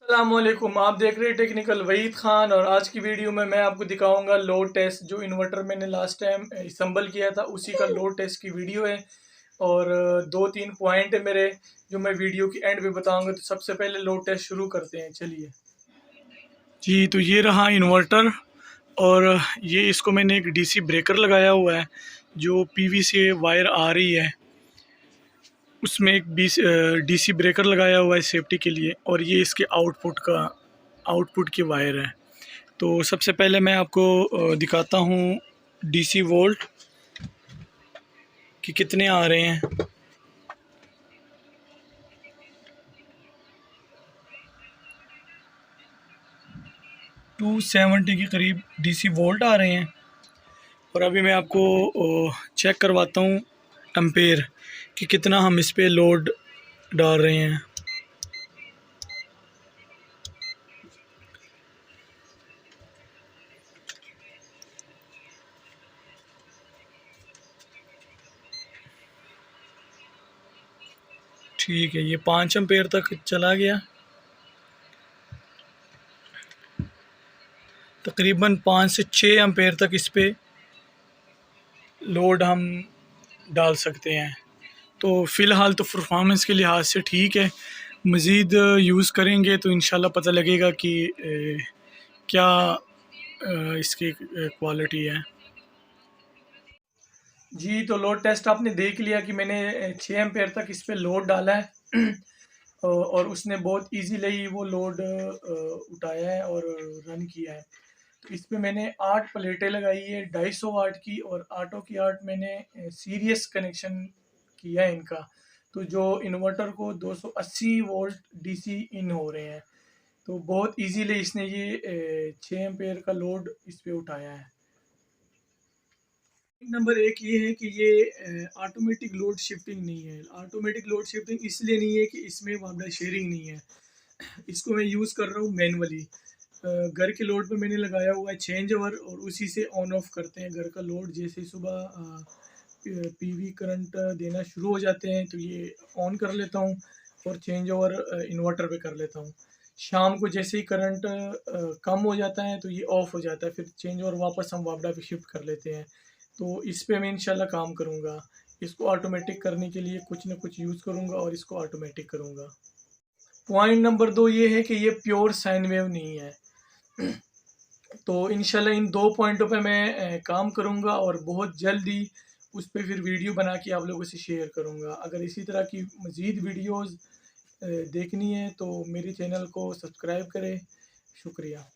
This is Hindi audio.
अस्सलामुअलैकुम, आप देख रहे हैं टेक्निकल वहीद ख़ान। और आज की वीडियो में मैं आपको दिखाऊंगा लोड टेस्ट। जो इन्वर्टर मैंने लास्ट टाइम असम्बल किया था उसी का लोड टेस्ट की वीडियो है। और दो तीन पॉइंट है मेरे जो मैं वीडियो की एंड पे बताऊंगा। तो सबसे पहले लोड टेस्ट शुरू करते हैं, चलिए जी। तो ये रहा इन्वर्टर, और ये इसको मैंने एक डीसी ब्रेकर लगाया हुआ है जो पीवी से वायर आ रही है, उसमें एक डीसी ब्रेकर लगाया हुआ है सेफ्टी के लिए। और ये इसके आउटपुट की वायर है। तो सबसे पहले मैं आपको दिखाता हूँ डीसी वोल्ट कि कितने आ रहे हैं। 270 के करीब डीसी वोल्ट आ रहे हैं। और अभी मैं आपको चेक करवाता हूँ एम्पेयर कि कितना हम इस पे लोड डाल रहे हैं। ठीक है, ये 5 एम्पेयर तक चला गया। तकरीबन 5 से 6 एम्पेयर तक इस पे लोड हम डाल सकते हैं। तो फ़िलहाल तो परफॉर्मेंस के लिहाज से ठीक है। मज़ीद यूज़ करेंगे तो इंशाल्लाह पता लगेगा कि क्या इसकी क्वालिटी है। जी, तो लोड टेस्ट आपने देख लिया कि मैंने 6 एम्पेयर तक इस पे लोड डाला है। और उसने बहुत इजीली वो लोड उठाया है और रन किया है। तो इस पे मैंने 8 प्लेटें लगाई है 250 वाट की, और आठों की आठ मैंने सीरीज कनेक्शन किया है इनका। तो जो इन्वर्टर को 280 वोल्ट डीसी इन हो रहे हैं। तो बहुत इजीली इसने ये 6 एम्पेयर का लोड इस पे उठाया है। नंबर एक ये है कि ये ऑटोमेटिक लोड शिफ्टिंग नहीं है। ऑटोमेटिक लोड शिफ्टिंग इसलिए नहीं है कि इसमें वापडा शेयरिंग नहीं है। इसको मैं यूज़ कर रहा हूँ मैनुअली। घर के लोड पे मैंने लगाया हुआ है चेंज ओवर, और उसी से ऑन ऑफ करते हैं घर का लोड। जैसे सुबह पीवी करंट देना शुरू हो जाते हैं तो ये ऑन कर लेता हूँ, और चेंज ओवर इन्वर्टर पे कर लेता हूँ। शाम को जैसे ही करंट कम हो जाता है तो ये ऑफ हो जाता है, फिर चेंज ओवर वापस हम वापडा पे शिफ्ट कर लेते हैं। तो इस पे मैं इंशाल्लाह काम करूँगा। इसको ऑटोमेटिक करने के लिए कुछ ना कुछ यूज़ करूँगा और इसको ऑटोमेटिक करूँगा। पॉइंट नंबर 2 ये है कि ये प्योर साइन वेव नहीं है। तो इंशाल्लाह इन 2 पॉइंटों पे मैं काम करूँगा, और बहुत जल्दी उस पे फिर वीडियो बना के आप लोगों से शेयर करूँगा। अगर इसी तरह की मज़ीद वीडियोज़ देखनी है तो मेरे चैनल को सब्सक्राइब करें। शुक्रिया।